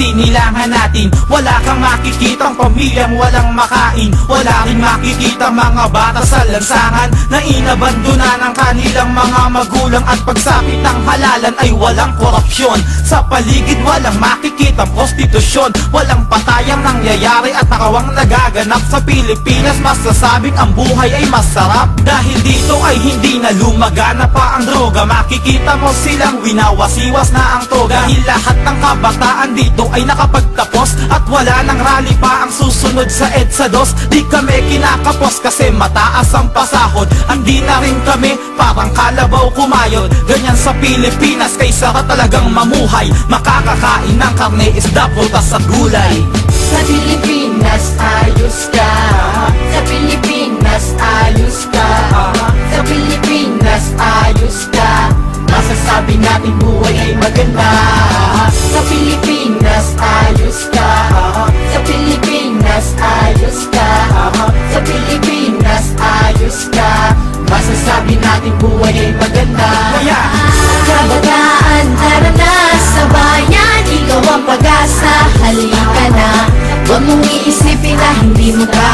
isinilangan natin. Wala kang makikitang pamilyang walang makain. Wala rin makikita mga bata sa lansangan na inabandona ng kanilang mga magulang. At pagsapit ng halalan ay walang korupsyon. Sa paligid walang makikitang prostitusyon. Walang patayang nangyayari at nakawang nagaganap sa Pilipinas. Masasabing ang buhay ay masarap dahil dito ay hindi na lumagana pa ang droga. Makikita mo silang winawasiwas na ang toga. Dahil lahat ng kabataan dito ay nakapagtapos at wala nang rally pa ang susunod sa EDSA 2. Di kami kinakapos kasi mataas ang pasahod. Hindi na rin kami parang kalabaw kumayod. Ganyan sa Pilipinas kaysa ka talagang mamuhay. Makakakain ng karne, isda, prutas at gulay. Sa Pilipinas ayos ka. Sa Pilipinas ayos ka. Sa Pilipinas ayos ka. Masasabi natin buhay ay maganda. Sa Pilipinas ayos ka. Sa Pilipinas ayos ka. Sa Pilipinas ayos ka. Masasabi natin buhay ay maganda. Kabataan, tara na sa bayan. Ikaw ang pag-asa, halika na. Huwag mong iisipin na hindi mo kaya.